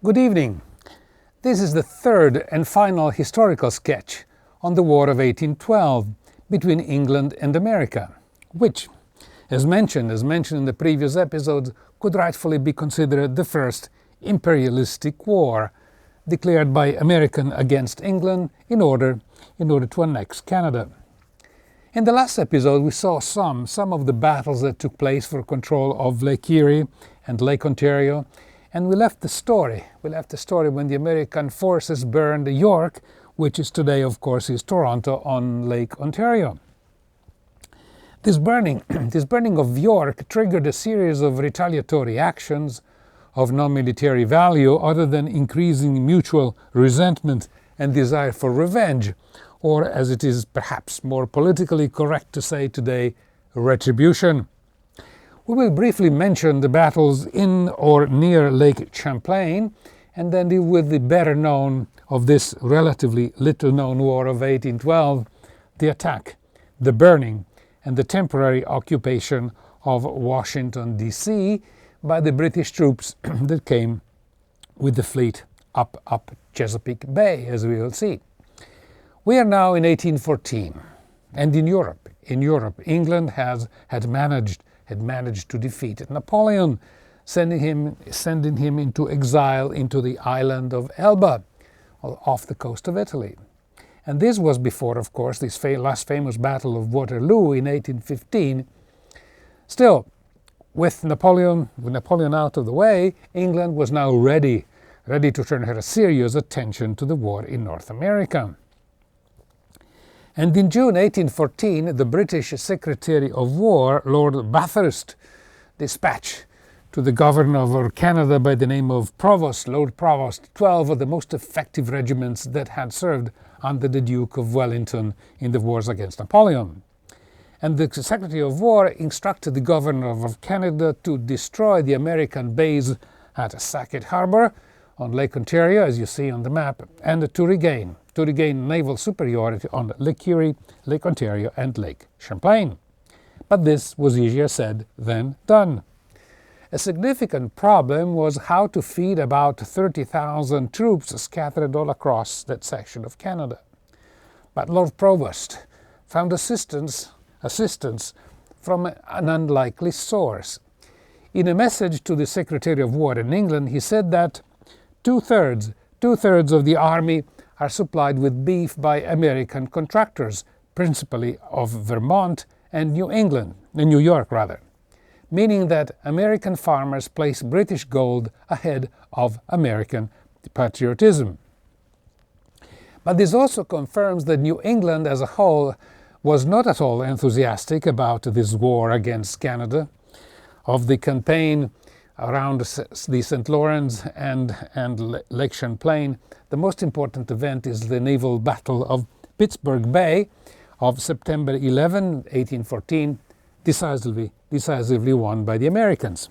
Good evening. This is the third and final historical sketch on the War of 1812 between England and America, which, as mentioned in the previous episodes, could rightfully be considered the first imperialistic war declared by America against England in order to annex Canada. In the last episode we saw some of the battles that took place for control of Lake Erie and Lake Ontario, and we left the story when the American forces burned York, which is today of course is Toronto on Lake Ontario. This burning of York triggered a series of retaliatory actions of non-military value other than increasing mutual resentment and desire for revenge, or as it is perhaps more politically correct to say today, retribution. We will briefly mention the battles in or near Lake Champlain and then deal with the better known of this relatively little known War of 1812, the attack, the burning and the temporary occupation of Washington, D.C. by the British troops that came with the fleet up Chesapeake Bay, as we will see. We are now in 1814, and in Europe, England had managed to defeat Napoleon, sending him into exile into the island of Elba, off the coast of Italy. And this was before, of course, this last famous Battle of Waterloo in 1815. Still, with Napoleon out of the way, England was now ready to turn her serious attention to the war in North America. And in June 1814, the British Secretary of War, Lord Bathurst, dispatched to the Governor of Canada by the name of Lord Provost, 12 of the most effective regiments that had served under the Duke of Wellington in the wars against Napoleon. And the Secretary of War instructed the Governor of Canada to destroy the American base at Sackett Harbor on Lake Ontario, as you see on the map, and to regain naval superiority on Lake Erie, Lake Ontario and Lake Champlain. But this was easier said than done. A significant problem was how to feed about 30,000 troops scattered all across that section of Canada. But Lord Provost found assistance from an unlikely source. In a message to the Secretary of War in England, he said that two-thirds of the army are supplied with beef by American contractors, principally of Vermont and New York, meaning that American farmers place British gold ahead of American patriotism. But this also confirms that New England as a whole was not at all enthusiastic about this war against Canada. Of the campaign around the St. Lawrence and Lake Champlain, the most important event is the naval battle of Pittsburgh Bay of September 11, 1814, decisively won by the Americans.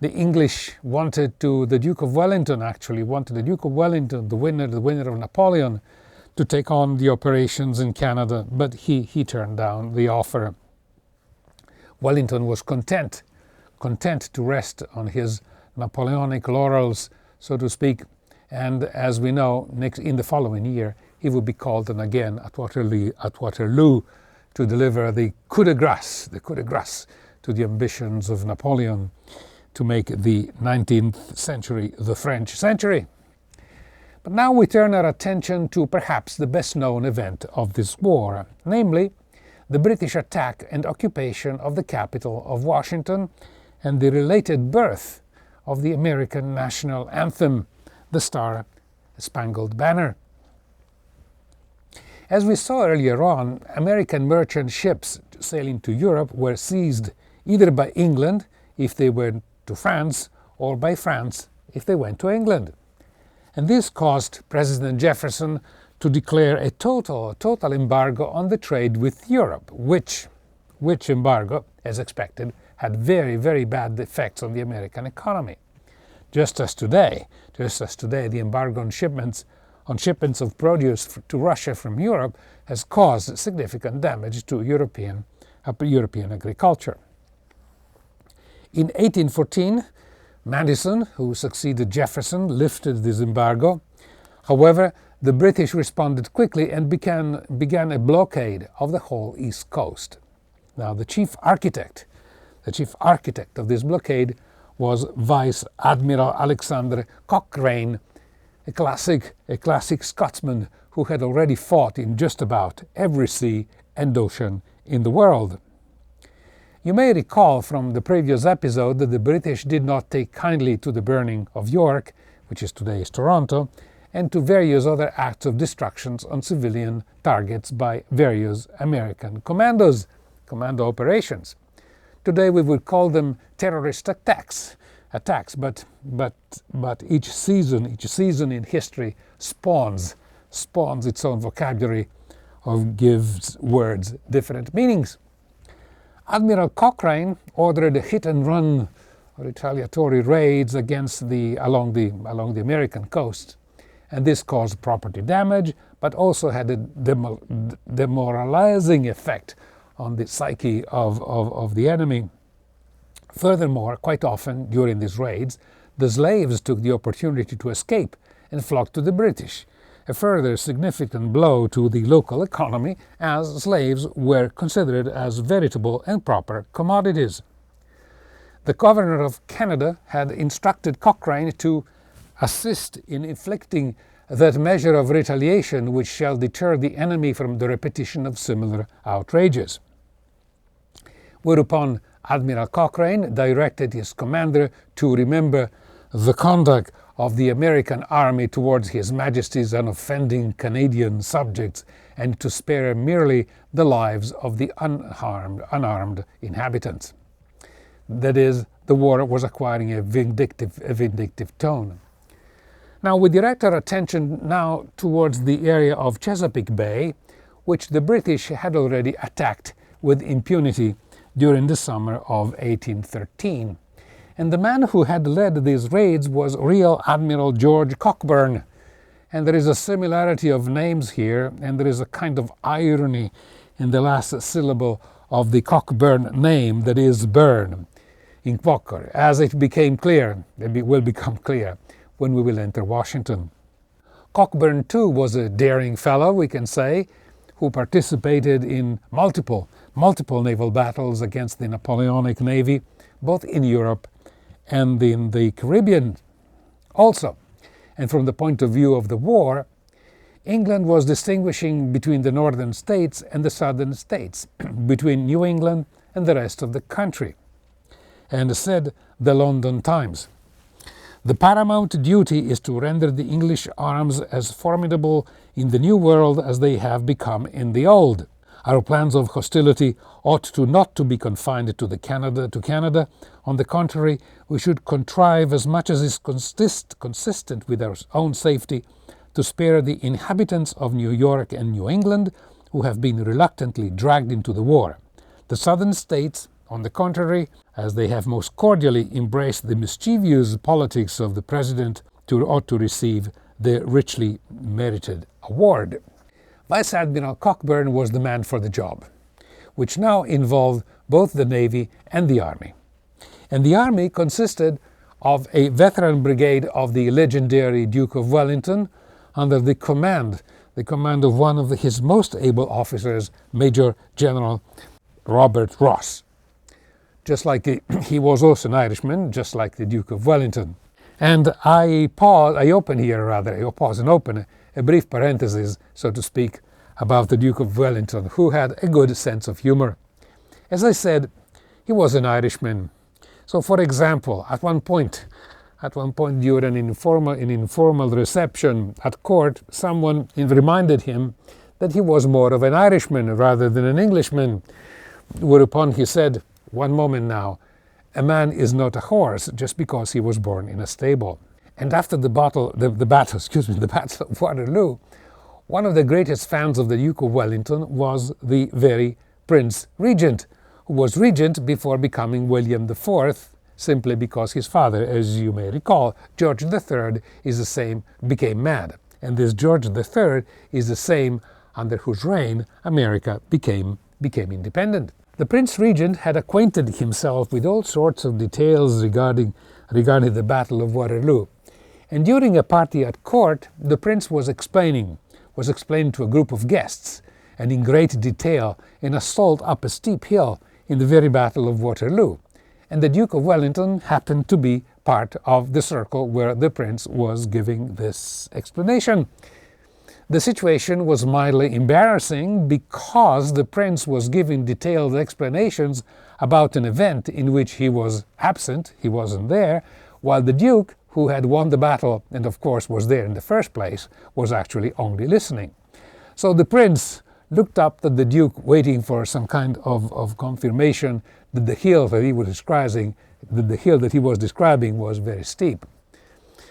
The English the Duke of Wellington, the winner of Napoleon, to take on the operations in Canada, but he turned down the offer. Wellington was content to rest on his Napoleonic laurels, so to speak, and as we know, in the following year he would be called on again at Waterloo to deliver the coup de grace to the ambitions of Napoleon to make the 19th century the French century. But now we turn our attention to perhaps the best known event of this war, namely the British attack and occupation of the capital of Washington and the related birth of the American national anthem, the Star-Spangled Banner. As we saw earlier on, American merchant ships sailing to Europe were seized either by England if they went to France, or by France if they went to England. And this caused President Jefferson to declare a total embargo on the trade with Europe, which embargo, as expected, had very, very bad effects on the American economy. Just as today, the embargo on shipments of produce to Russia from Europe has caused significant damage to European agriculture. In 1814, Madison, who succeeded Jefferson, lifted this embargo. However, the British responded quickly and began a blockade of the whole East Coast. Now, the chief architect of this blockade was Vice Admiral Alexander Cochrane, a classic Scotsman who had already fought in just about every sea and ocean in the world. You may recall from the previous episode that the British did not take kindly to the burning of York, which is today's Toronto, and to various other acts of destruction on civilian targets by various American commandos, commando operations. Today we would call them terrorist attacks, but each season in history spawns its own vocabulary or gives words different meanings. Admiral Cochrane ordered a hit-and-run or retaliatory raids along the American coast, and this caused property damage, but also had a demoralizing effect on the psyche of the enemy. Furthermore, quite often during these raids, the slaves took the opportunity to escape and flocked to the British, a further significant blow to the local economy, as slaves were considered as veritable and proper commodities. The Governor of Canada had instructed Cochrane to assist in inflicting that measure of retaliation which shall deter the enemy from the repetition of similar outrages. Whereupon Admiral Cochrane directed his commander to remember the conduct of the American army towards His Majesty's unoffending Canadian subjects, and to spare merely the lives of the unarmed inhabitants. That is, the war was acquiring a vindictive tone. Now we direct our attention now towards the area of Chesapeake Bay, which the British had already attacked with impunity during the summer of 1813. And the man who had led these raids was Rear Admiral George Cockburn. And there is a similarity of names here, and there is a kind of irony in the last syllable of the Cockburn name, that is burn, in Quaker, as it will become clear when we will enter Washington. Cockburn too was a daring fellow, we can say, who participated in multiple naval battles against the Napoleonic Navy, both in Europe and in the Caribbean also. And from the point of view of the war, England was distinguishing between the northern states and the southern states, between New England and the rest of the country. And said the London Times, "The paramount duty is to render the English arms as formidable in the New World as they have become in the Old. Our plans of hostility ought not to be confined to Canada. On the contrary, we should contrive as much as is consistent with our own safety to spare the inhabitants of New York and New England, who have been reluctantly dragged into the war. The southern states, on the contrary, as they have most cordially embraced the mischievous politics of the President, ought to receive the richly merited award." Vice Admiral Cockburn was the man for the job, which now involved both the Navy and the Army. And the Army consisted of a veteran brigade of the legendary Duke of Wellington under the command of one of his most able officers, Major General Robert Ross. Just like he was also an Irishman, just like the Duke of Wellington. And I pause and open a brief parenthesis, so to speak, about the Duke of Wellington, who had a good sense of humor. As I said, he was an Irishman. So, for example, at one point during an informal reception at court, someone reminded him that he was more of an Irishman rather than an Englishman, whereupon he said, "One moment now, a man is not a horse just because he was born in a stable." And after the Battle of Waterloo, one of the greatest fans of the Duke of Wellington was the very Prince Regent, who was regent before becoming William IV, simply because his father, as you may recall, George III, became mad. And this George III is the same under whose reign America became independent. The Prince Regent had acquainted himself with all sorts of details regarding the Battle of Waterloo, and during a party at court, the Prince was explaining to a group of guests, and in great detail, an assault up a steep hill in the very Battle of Waterloo, and the Duke of Wellington happened to be part of the circle where the Prince was giving this explanation. The situation was mildly embarrassing because the Prince was giving detailed explanations about an event in which he was absent, he wasn't there, while the Duke, who had won the battle and of course was there in the first place, was actually only listening. So the Prince looked up at the Duke, waiting for some kind of confirmation that the hill that he was describing was very steep.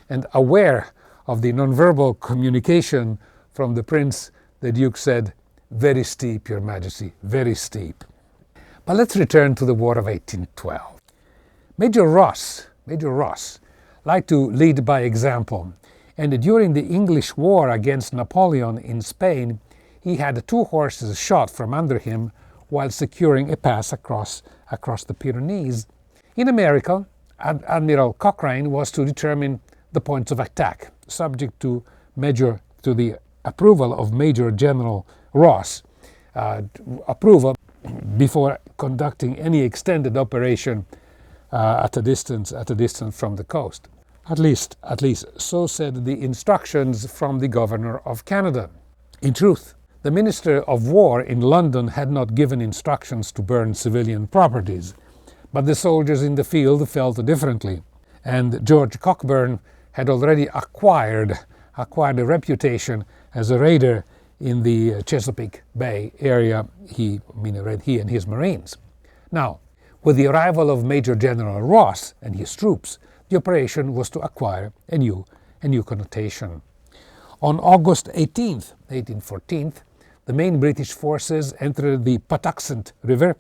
And aware of the nonverbal communication from the Prince, the Duke said, "Very steep, Your Majesty, very steep." But let's return to the War of 1812. Major Ross liked to lead by example, and during the English war against Napoleon in Spain, he had 2 horses shot from under him while securing a pass across the Pyrenees. In America, Admiral Cockburn was to determine the points of attack, subject to the approval of Major General Ross, approval before conducting any extended operation at a distance from the coast. At least so said the instructions from the Governor of Canada. In truth, the Minister of War in London had not given instructions to burn civilian properties, but the soldiers in the field felt differently, and George Cockburn had already acquired a reputation as a raider in the Chesapeake Bay area, he and his Marines. Now, with the arrival of Major General Ross and his troops, the operation was to acquire a new connotation. On August 18th, 1814, the main British forces entered the Patuxent River,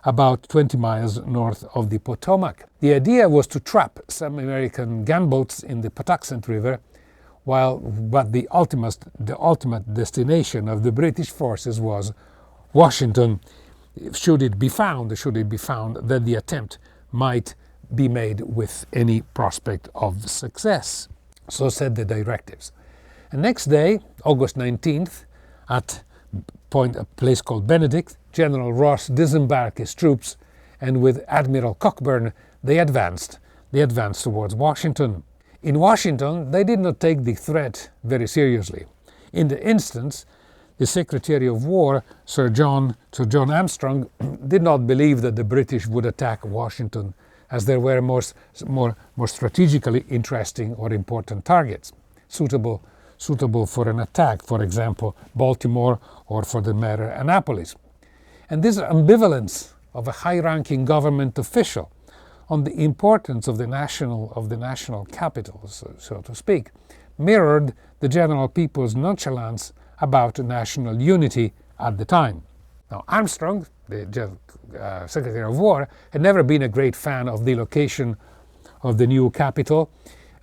about 20 miles north of the Potomac. The idea was to trap some American gunboats in the Patuxent River, but the ultimate destination of the British forces was Washington, should it be found that the attempt might be made with any prospect of success. So said the directives. And next day, August 19th, at a place called Benedict, General Ross disembarked his troops, and with Admiral Cockburn they advanced towards Washington. In Washington, they did not take the threat very seriously. In the instance, the Secretary of War, Sir John Armstrong, did not believe that the British would attack Washington, as there were more strategically interesting or important targets, suitable for an attack, for example, Baltimore, or for the matter, Annapolis. And this ambivalence of a high-ranking government official on the importance of the national capital, so to speak, mirrored the general people's nonchalance about national unity at the time. Now, Armstrong, the Secretary of War, had never been a great fan of the location of the new capital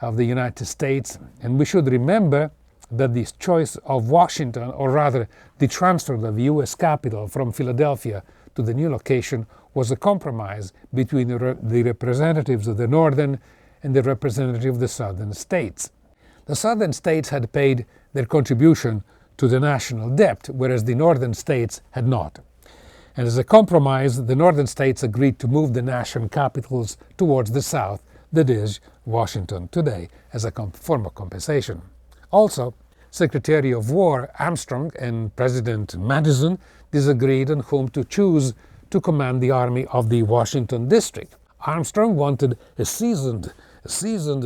of the United States, and we should remember that this choice of Washington, or rather the transfer of the U.S. capital from Philadelphia to the new location, was a compromise between the representatives of the northern and the representative of the southern states. The southern states had paid their contribution to the national debt, whereas the northern states had not. And as a compromise, the northern states agreed to move the national capitals towards the south, that is, Washington today, as a form of compensation. Also, Secretary of War Armstrong and President Madison disagreed on whom to choose to command the army of the Washington district. Armstrong wanted a seasoned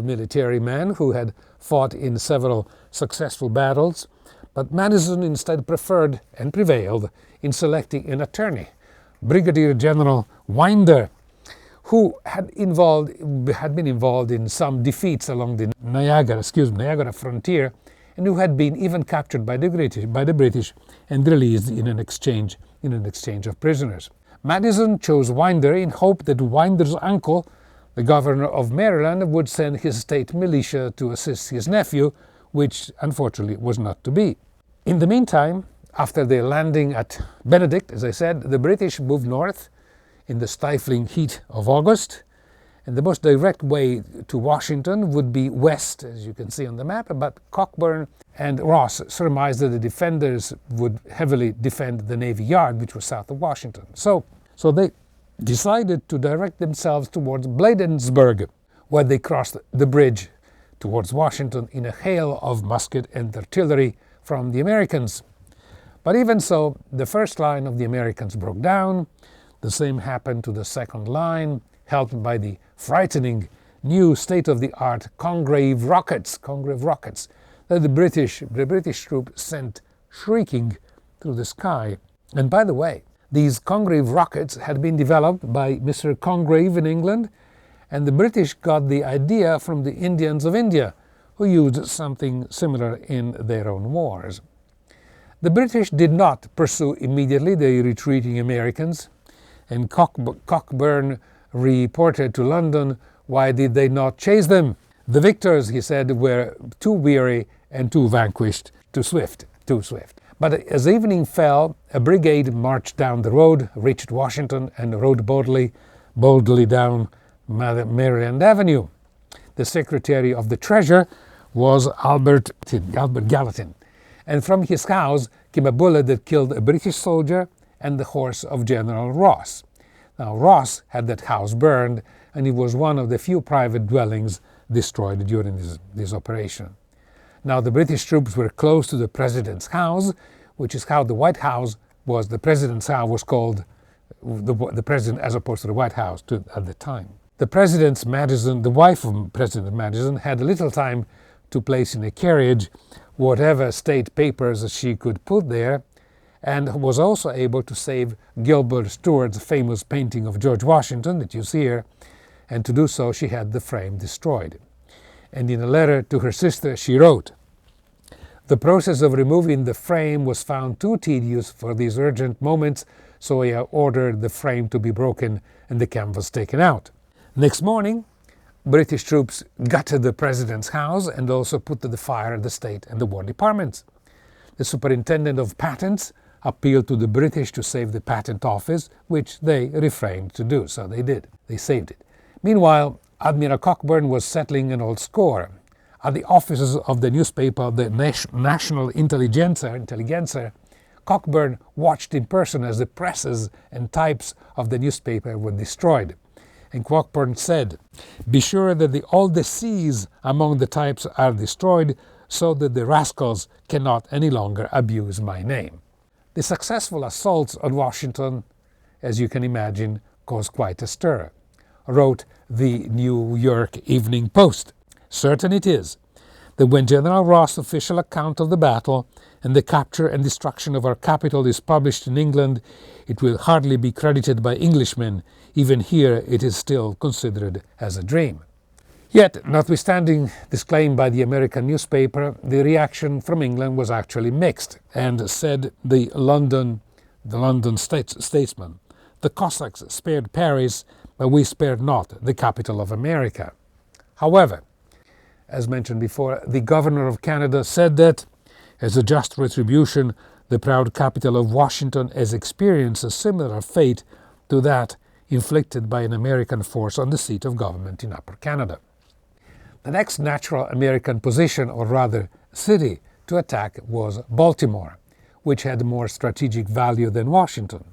military man who had fought in several successful battles, but Madison instead preferred and prevailed in selecting an attorney, Brigadier General Winder, who had been involved in some defeats along the Niagara frontier, and who had been even captured by the British and released in an exchange of prisoners. Madison chose Winder in hope that Winder's uncle, the governor of Maryland, would send his state militia to assist his nephew, which unfortunately was not to be. In the meantime, after their landing at Benedict, as I said, the British moved north in the stifling heat of August. And the most direct way to Washington would be west, as you can see on the map, but Cockburn and Ross surmised that the defenders would heavily defend the Navy Yard, which was south of Washington. So they decided to direct themselves towards Bladensburg, where they crossed the bridge towards Washington in a hail of musket and artillery from the Americans. But even so, the first line of the Americans broke down. The same happened to the second line, helped by the frightening new state-of-the-art Congreve rockets that the British troops sent shrieking through the sky. And by the way, these Congreve rockets had been developed by Mr. Congreve in England, and the British got the idea from the Indians of India, who used something similar in their own wars. The British did not pursue immediately the retreating Americans, and Cockburn reported to London, why did they not chase them? The victors, he said, were too weary and too vanquished, too swift. But as evening fell, a brigade marched down the road, reached Washington, and rode boldly down Maryland Avenue. The Secretary of the Treasury was Albert Gallatin, and from his house came a bullet that killed a British soldier and the horse of General Ross. Now, Ross had that house burned, and it was one of the few private dwellings destroyed during this operation. Now, the British troops were close to the President's house, which is how the White House was. The President's house was called the President as opposed to the White House at the time. The wife of President Madison, had little time to place in a carriage whatever state papers she could put there, and was also able to save Gilbert Stuart's famous painting of George Washington that you see here, and to do so she had the frame destroyed. And in a letter to her sister she wrote, "The process of removing the frame was found too tedious for these urgent moments, so I ordered the frame to be broken and the canvas taken out." Next morning, British troops gutted the President's house and also put to the fire the State and the War Departments. The Superintendent of Patents appealed to the British to save the Patent Office, which they refrained to do, so they did. They saved it. Meanwhile, Admiral Cockburn was settling an old score. At the offices of the newspaper, the National Intelligencer, Cockburn watched in person as the presses and types of the newspaper were destroyed. And Cockburn said, "Be sure that all the C's among the types are destroyed, so that the rascals cannot any longer abuse my name." The successful assaults on Washington, as you can imagine, caused quite a stir, wrote the New York Evening Post. Certain it is that when General Ross' official account of the battle and the capture and destruction of our capital is published in England, it will hardly be credited by Englishmen. Even here it is still considered as a dream. Yet, notwithstanding this claim by the American newspaper, the reaction from England was actually mixed, and said the London statesman, "The Cossacks spared Paris, but we spared not the capital of America." However, as mentioned before, the Governor of Canada said that, as a just retribution, the proud capital of Washington has experienced a similar fate to that inflicted by an American force on the seat of government in Upper Canada. The next natural American position, or rather city, to attack was Baltimore, which had more strategic value than Washington.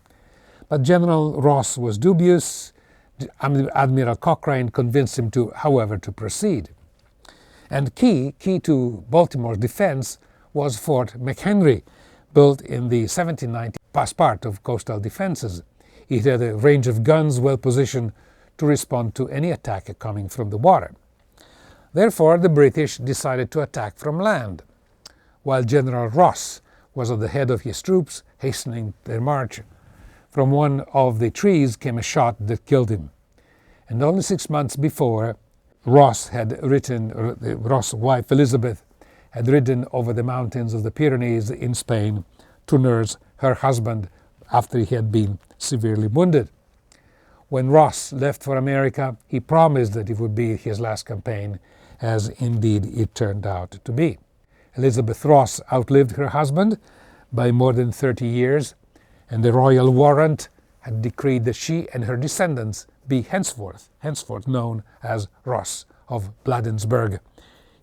But General Ross was dubious. Admiral Cochrane convinced him however, to proceed. And key to Baltimore's defense was Fort McHenry, built in the 1790s as part of coastal defenses. It had a range of guns well positioned to respond to any attack coming from the water. Therefore, the British decided to attack from land. While General Ross was at the head of his troops, hastening their march, from one of the trees came a shot that killed him. And only 6 months before, Ross's wife Elizabeth had ridden over the mountains of the Pyrenees in Spain to nurse her husband after he had been severely wounded. When Ross left for America, he promised that it would be his last campaign, as indeed it turned out to be. Elizabeth Ross outlived her husband by more than 30 years, and the royal warrant had decreed that she and her descendants be henceforth known as Ross of Bladensburg,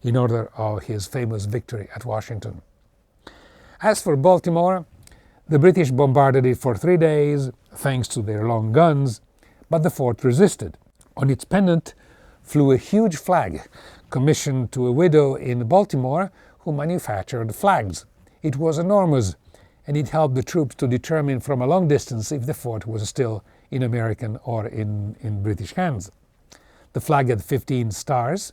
in honor of his famous victory at Washington. As for Baltimore, the British bombarded it for 3 days, thanks to their long guns, but the fort resisted. On its pennant flew a huge flag, commissioned to a widow in Baltimore who manufactured flags. It was enormous, and it helped the troops to determine from a long distance if the fort was still in American or in British hands. The flag had 15 stars,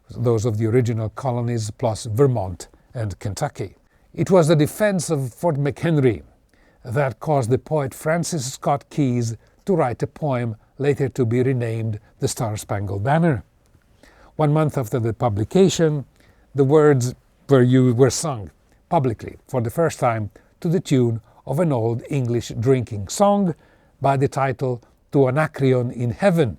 those of the original colonies, plus Vermont and Kentucky. It was the defense of Fort McHenry that caused the poet Francis Scott Key to write a poem later to be renamed The Star-Spangled Banner. 1 month after the publication, the words were sung publicly for the first time to the tune of an old English drinking song by the title To Anacreon in Heaven,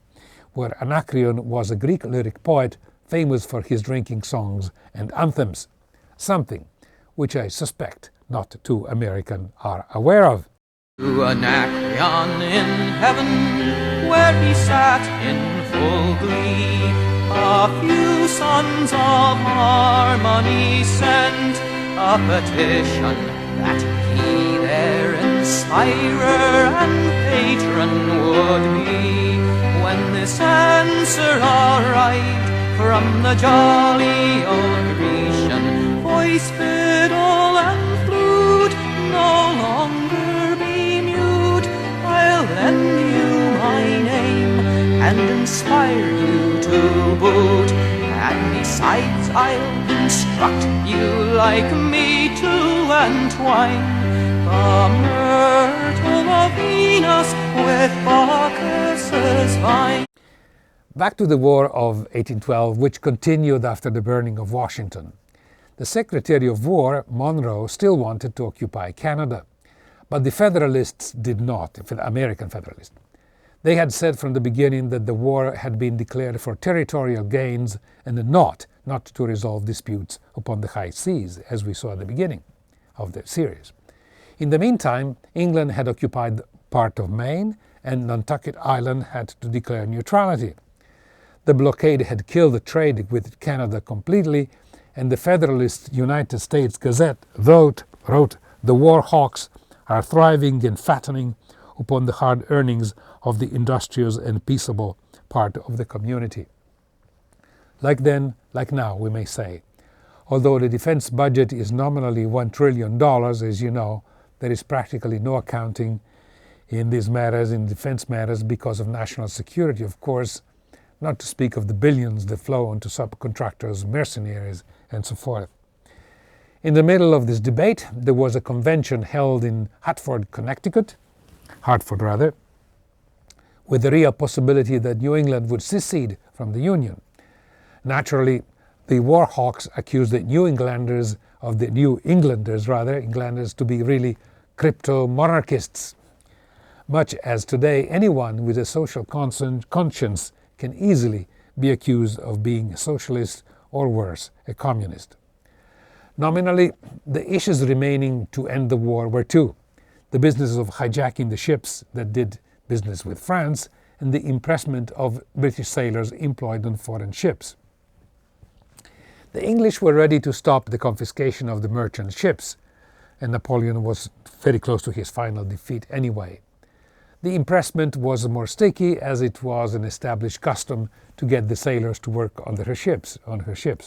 where Anacreon was a Greek lyric poet famous for his drinking songs and anthems, something which I suspect not too American are aware of. To Anacreon in heaven, where he sat in full glee, a few sons of harmony sent a petition that he their inspirer and patron would be. When this answer arrived from the jolly old Grecian, voice, fiddle, and flute no longer be mute. I'll lend you my name and inspire you to boot, and besides I'll instruct you like me to entwine the myrtle of Venus with Bacchus's vine. Back to the War of 1812, which continued after the burning of Washington. The Secretary of War, Monroe, still wanted to occupy Canada, but the Federalists did not, the American Federalists. They had said from the beginning that the war had been declared for territorial gains and not to resolve disputes upon the high seas, as we saw at the beginning of the series. In the meantime, England had occupied part of Maine, and Nantucket Island had to declare neutrality. The blockade had killed the trade with Canada completely, and the Federalist United States Gazette wrote, "The war hawks are thriving and fattening upon the hard earnings of the industrious and peaceable part of the community." Like then, like now, we may say. Although the defense budget is nominally $1 trillion, as you know, there is practically no accounting in these matters, in defense matters, because of national security, of course, not to speak of the billions that flow onto subcontractors, mercenaries, and so forth. In the middle of this debate, there was a convention held in Hartford, with the real possibility that New England would secede from the Union. Naturally, the war hawks accused the New Englanders to be really crypto-monarchists, much as today anyone with a social conscience can easily be accused of being a socialist or worse, a communist. Nominally, the issues remaining to end the war were two: the business of hijacking the ships that did business with France, and the impressment of British sailors employed on foreign ships. The English were ready to stop the confiscation of the merchant ships, and Napoleon was very close to his final defeat anyway. The impressment was more sticky, as it was an established custom to get the sailors to work on her ships,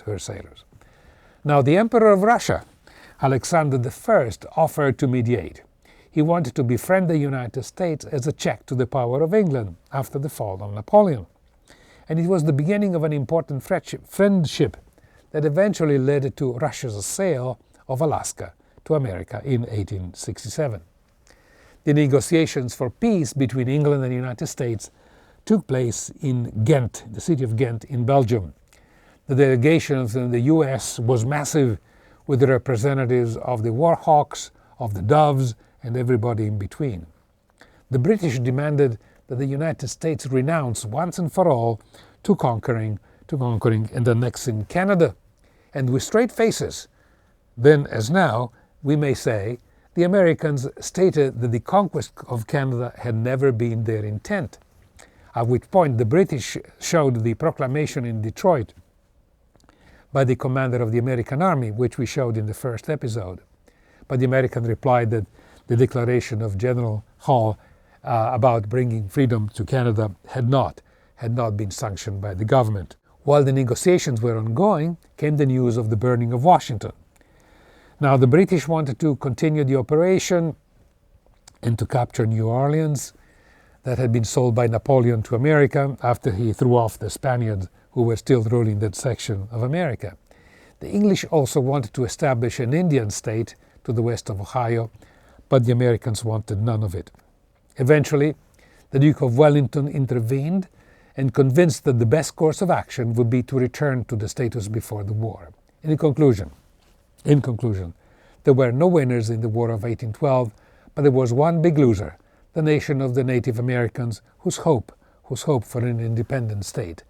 her sailors. Now the Emperor of Russia, Alexander I, offered to mediate. He wanted to befriend the United States as a check to the power of England after the fall of Napoleon. And it was the beginning of an important friendship that eventually led to Russia's sale of Alaska to America in 1867. The negotiations for peace between England and the United States took place in Ghent, the city of Ghent in Belgium. The delegation from the US was massive, with the representatives of the war hawks, of the doves, and everybody in between. The British demanded that the United States renounce once and for all to conquering and annexing Canada. And with straight faces, then as now, we may say, the Americans stated that the conquest of Canada had never been their intent, at which point the British showed the proclamation in Detroit by the commander of the American Army, which we showed in the first episode. But the American replied that the declaration of General Hall about bringing freedom to Canada had not been sanctioned by the government. While the negotiations were ongoing, came the news of the burning of Washington. Now the British wanted to continue the operation and to capture New Orleans that had been sold by Napoleon to America after he threw off the Spaniards who were still ruling that section of America. The English also wanted to establish an Indian state to the west of Ohio, but the Americans wanted none of it. Eventually, the Duke of Wellington intervened and convinced that the best course of action would be to return to the status before the war. In conclusion, there were no winners in the War of 1812, but there was one big loser, the nation of the Native Americans, whose hope for an independent state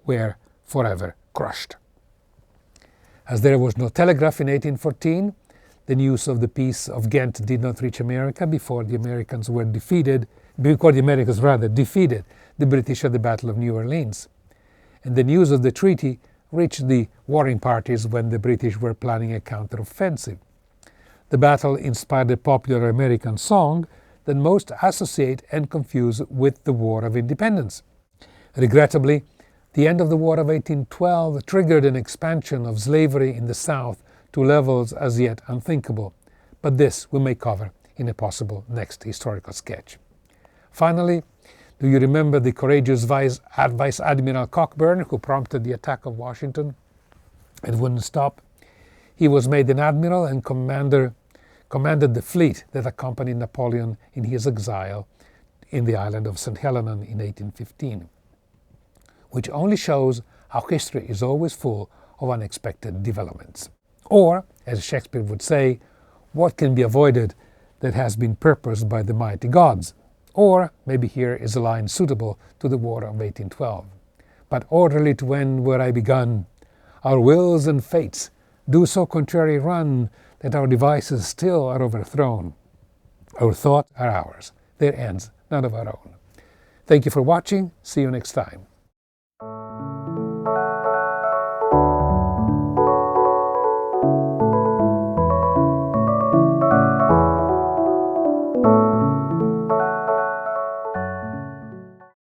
were forever crushed. As there was no telegraph in 1814, the news of the Peace of Ghent did not reach America before the Americans defeated the British at the Battle of New Orleans. And the news of the treaty reached the warring parties when the British were planning a counter-offensive. The battle inspired a popular American song that most associate and confuse with the War of Independence. Regrettably, the end of the War of 1812 triggered an expansion of slavery in the South to levels as yet unthinkable, but this we may cover in a possible next historical sketch. Finally, do you remember the courageous Vice Admiral Cockburn who prompted the attack of Washington and wouldn't stop? He was made an admiral and commanded the fleet that accompanied Napoleon in his exile in the island of St. Helena in 1815, which only shows how history is always full of unexpected developments. Or, as Shakespeare would say, what can be avoided that has been purposed by the mighty gods? Or, maybe here is a line suitable to the War of 1812. But orderly to end where I begun, our wills and fates do so contrary run, that our devices still are overthrown. Our thoughts are ours, their ends none of our own. Thank you for watching, see you next time.